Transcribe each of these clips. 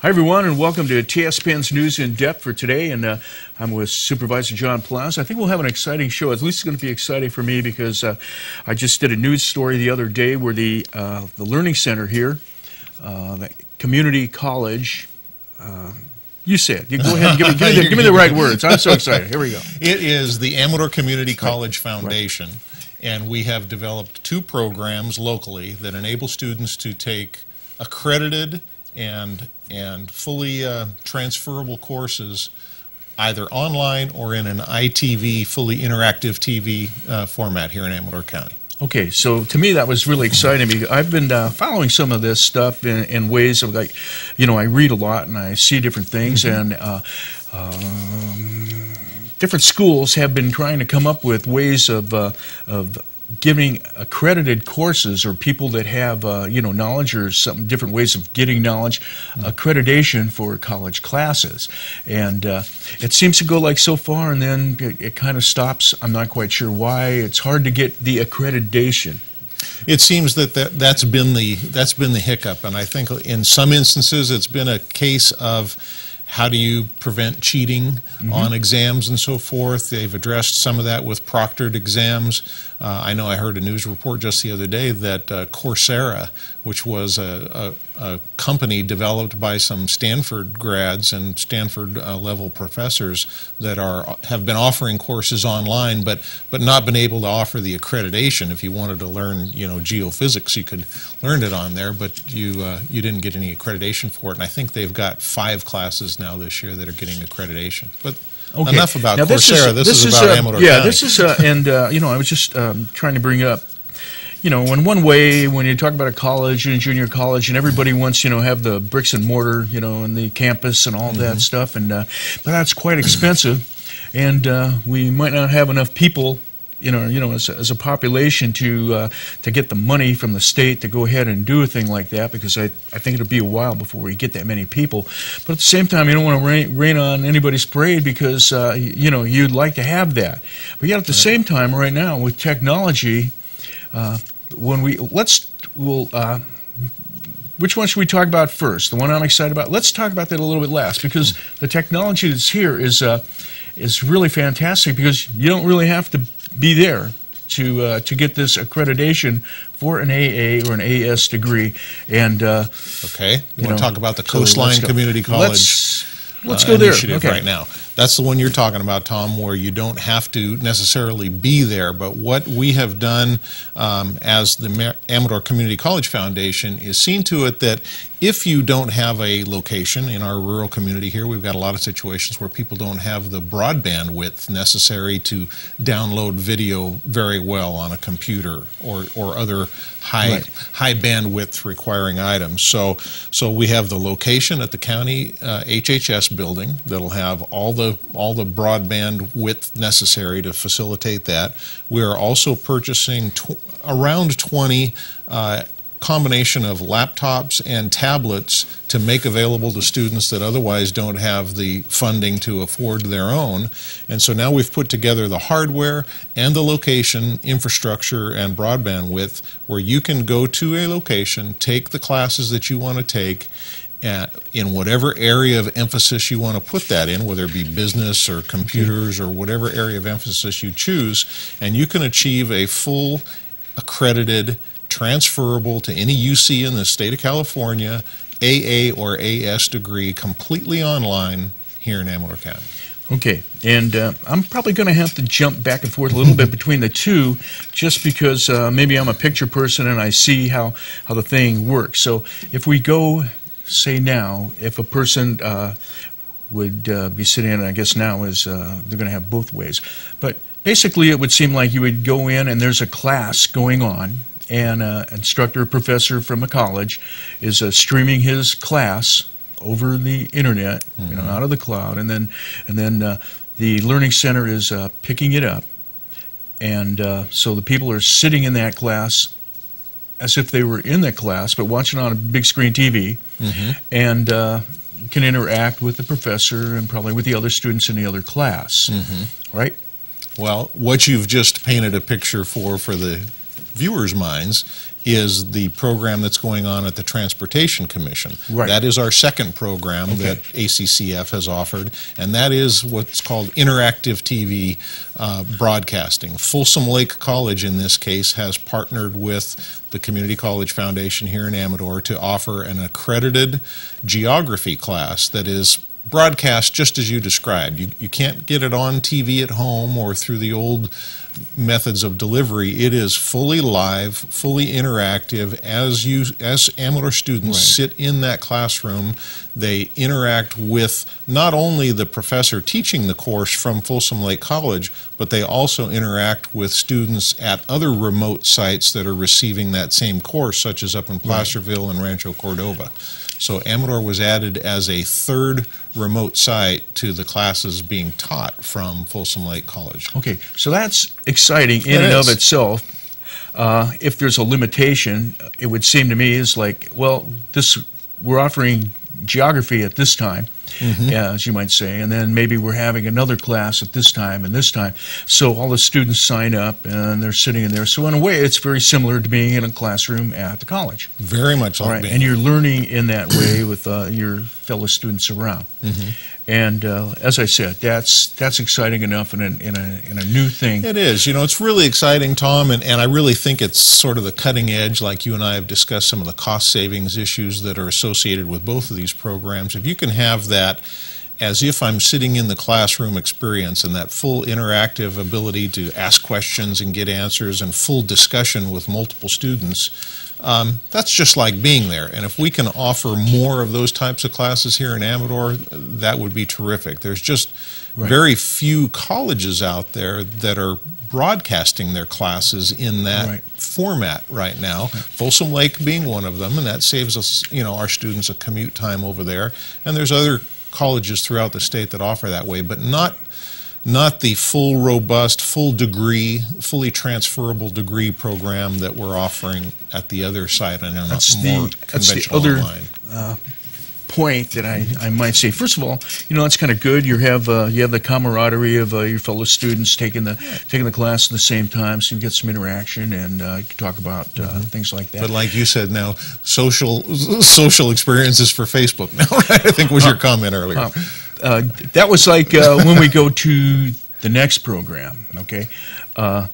Hi, everyone, and welcome to TSPN's News in Depth for today. And I'm with Supervisor John Plasse. I think we'll have an exciting show. At least it's going to be exciting for me because I just did a news story the other day where the Learning Center here, the Community College, you say it. You go ahead and give me the right words. I'm so excited. Here we go. It is the Amador Community College Foundation, and we have developed two programs locally that enable students to take accredited and fully transferable courses either online or in an ITV, fully interactive TV format here in Amador County. Okay, so to me that was really exciting because I've been following some of this stuff in ways of, like, you know, I read a lot and I see different things, and different schools have been trying to come up with ways of giving accredited courses, or people that have you know, knowledge or some different ways of getting knowledge, accreditation for college classes. And it seems to go like so far, and then it kind of stops. I'm not quite sure why. It's hard to get the accreditation. It seems that's been the hiccup, and I think in some instances it's been a case of how do you prevent cheating on exams and so forth. They've addressed some of that with proctored exams. I know I heard a news report just the other day that Coursera, which was a company developed by some Stanford grads and Stanford level professors that have been offering courses online, but not been able to offer the accreditation. If you wanted to learn, you know, geophysics, you could learn it on there, but you didn't get any accreditation for it. And I think they've got 5 classes now this year that are getting accreditation. But okay. Enough about Coursera. This is about Amador County. Yeah, this is and you know, I was just trying to bring up, you know, in one way, when you talk about a college and a junior college, and everybody wants, you know, have the bricks and mortar, you know, and the campus and all that stuff, and but that's quite expensive, and we might not have enough people, you know, as a population to get the money from the state to go ahead and do a thing like that, because I think it'll be a while before we get that many people. But at the same time, you don't want to rain on anybody's parade, because you know, you'd like to have that. But yet at the same time, right now with technology, which one should we talk about first? The one I'm excited about? Let's talk about that a little bit last, because the technology that's here is really fantastic, because you don't really have to be there to get this accreditation for an AA or an AS degree. And okay, you want to talk about the Coastline Community College let's go there. Initiative right now. That's the one you're talking about, Tom, where you don't have to necessarily be there. But what we have done as the Amador Community College Foundation is seen to it that if you don't have a location in our rural community here, we've got a lot of situations where people don't have the broadband width necessary to download video very well on a computer or other high bandwidth requiring items. So we have the location at the county HHS building that'll have all the broadband width necessary to facilitate that. We are also purchasing around 20 combination of laptops and tablets to make available to students that otherwise don't have the funding to afford their own. And so now we've put together the hardware and the location, infrastructure, and broadband width, where you can go to a location, take the classes that you want to take, in whatever area of emphasis you want to put that in, whether it be business or computers or whatever area of emphasis you choose, and you can achieve a full accredited, transferable to any UC in the state of California, AA or AS degree, completely online here in Amador County. Okay, and I'm probably going to have to jump back and forth a little bit between the two, just because maybe I'm a picture person and I see how the thing works. So if we go, say now, if a person would be sitting in, I guess now is they're going to have both ways. But basically it would seem like you would go in and there's a class going on, and an instructor, professor from a college is streaming his class over the internet, you know, out of the cloud, and then the Learning Center is picking it up, and so the people are sitting in that class as if they were in that class, but watching on a big screen TV, and can interact with the professor and probably with the other students in the other class, right? Well, what you've just painted a picture for the viewers' minds is the program that's going on at the Transportation Commission. Right. That is our second program that ACCF has offered, and that is what's called interactive TV broadcasting. Folsom Lake College, in this case, has partnered with the Community College Foundation here in Amador to offer an accredited geography class that is broadcast just as you described. You can't get it on TV at home or through the old methods of delivery. It is fully live, fully interactive. As Amador students sit in that classroom, they interact with not only the professor teaching the course from Folsom Lake College, but they also interact with students at other remote sites that are receiving that same course, such as up in Placerville and Rancho Cordova. So Amador was added as a third remote site to the classes being taught from Folsom Lake College. Okay, so that's exciting in and of itself. If there's a limitation, it would seem to me is like, well, we're offering geography at this time, as you might say, and then maybe we're having another class at this time and this time. So all the students sign up and they're sitting in there. So in a way, it's very similar to being in a classroom at the college. Very much like being. And you're learning in that way with your fellow students around. And as I said, that's exciting enough in a new thing. It is. You know, it's really exciting, Tom, and I really think it's sort of the cutting edge, like you and I have discussed some of the cost savings issues that are associated with both of these programs. If you can have that as if I'm sitting in the classroom experience and that full interactive ability to ask questions and get answers and full discussion with multiple students, that's just like being there. And if we can offer more of those types of classes here in Amador, that would be terrific. There's just very few colleges out there that are broadcasting their classes in that format right now. Folsom Lake being one of them, and that saves us, our students a commute time over there. And there's other colleges throughout the state that offer that way, but not the full, robust, full degree, fully transferable degree program that we're offering at the other site and in a more conventional online. Point that I might say. First of all, that's kind of good. You have the camaraderie of your fellow students taking the class at the same time, so you get some interaction and you can talk about things like that. But like you said, now social experiences for Facebook now, right? I think was your comment earlier. That was like when we go to the next program, okay? And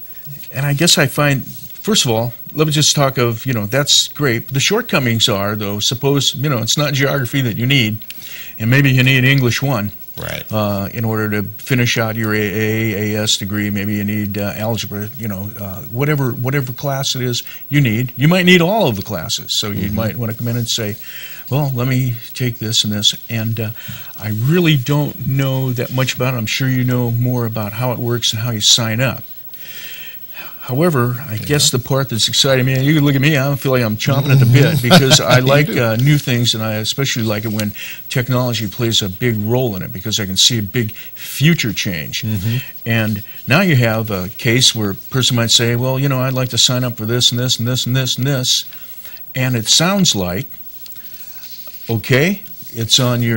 I guess I find, first of all, let me just talk of, that's great. The shortcomings are, though, suppose, it's not geography that you need, and maybe you need English 1. Right. In order to finish out your AA, AS degree. Maybe you need algebra, whatever class it is you need. You might need all of the classes, so you might want to come in and say, well, let me take this and this. And I really don't know that much about it. I'm sure you know more about how it works and how you sign up. However, I guess the part that's exciting me, and you can look at me, I feel like I'm chomping at the bit because I like new things, and I especially like it when technology plays a big role in it because I can see a big future change. And now you have a case where a person might say, well, I'd like to sign up for this and this and this and this and this, and it sounds like, okay, it's on you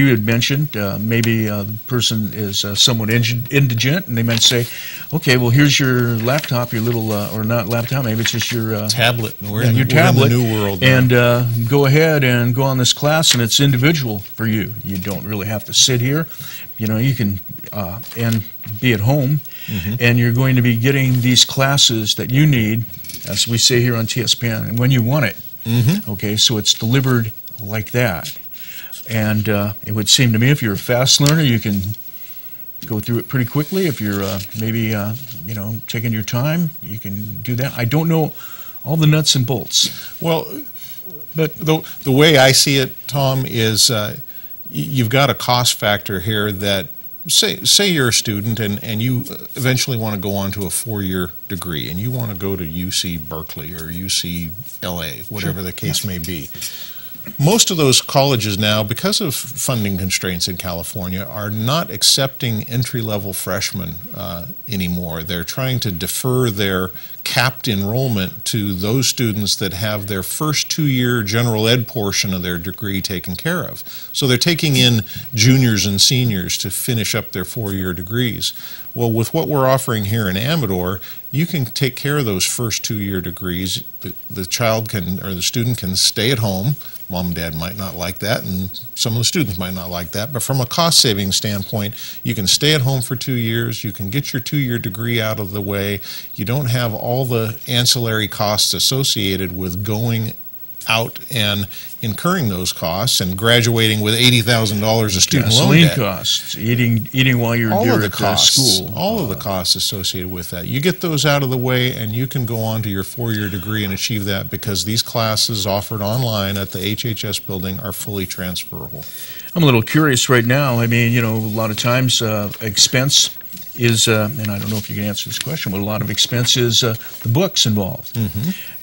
had mentioned, maybe the person is somewhat indigent, and they might say, okay, well, here's your laptop, your little, or not laptop, maybe it's just your tablet. We're in the new world now. And go ahead and go on this class, and it's individual for you. You don't really have to sit here. You can and be at home, and you're going to be getting these classes that you need, as we say here on TSPN, and when you want it. Okay, so it's delivered like that. And it would seem to me if you're a fast learner, you can go through it pretty quickly. If you're maybe, taking your time, you can do that. I don't know all the nuts and bolts. Well, but the way I see it, Tom, is you've got a cost factor here that, say you're a student and you eventually want to go on to a 4-year degree and you want to go to UC Berkeley or UCLA, whatever the case may be. Most of those colleges now, because of funding constraints in California, are not accepting entry-level freshmen anymore. They're trying to defer their capped enrollment to those students that have their first 2-year general ed portion of their degree taken care of. So they're taking in juniors and seniors to finish up their 4-year degrees. Well, with what we're offering here in Amador, you can take care of those first 2-year degrees. The child can, or the student can stay at home. Mom and dad might not like that, and some of the students might not like that, but from a cost-saving standpoint, you can stay at home for 2 years, you can get your 2-year degree out of the way, you don't have all the ancillary costs associated with going out and incurring those costs and graduating with $80,000 of student loan debt. Gasoline costs, eating while you're there at school. All of the costs associated with that. You get those out of the way and you can go on to your 4-year degree and achieve that, because these classes offered online at the HHS building are fully transferable. I'm a little curious right now. I mean, a lot of times expense is, and I don't know if you can answer this question, but a lot of expense is the books involved.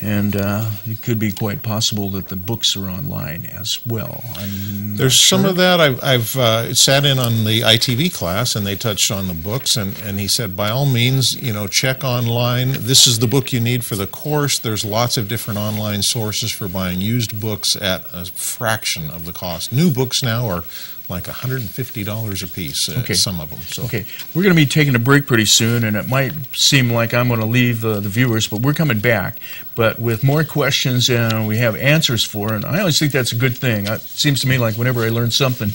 And it could be quite possible that the books are online as well. There's some of that. I've sat in on the ITV class, and they touched on the books, and he said, by all means, check online. This is the book you need for the course. There's lots of different online sources for buying used books at a fraction of the cost. New books now are like $150 a piece, some of them. So. Okay, we're going to be taking a break pretty soon, and it might seem like I'm going to leave the viewers, but we're coming back, but with more questions and we have answers for, and I always think that's a good thing. It seems to me like whenever I learn something,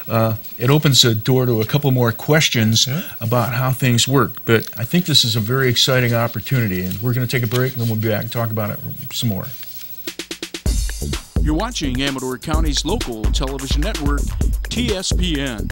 it opens the door to a couple more questions about how things work. But I think this is a very exciting opportunity, and we're going to take a break, and then we'll be back and talk about it some more. You're watching Amador County's local television network, TSPN.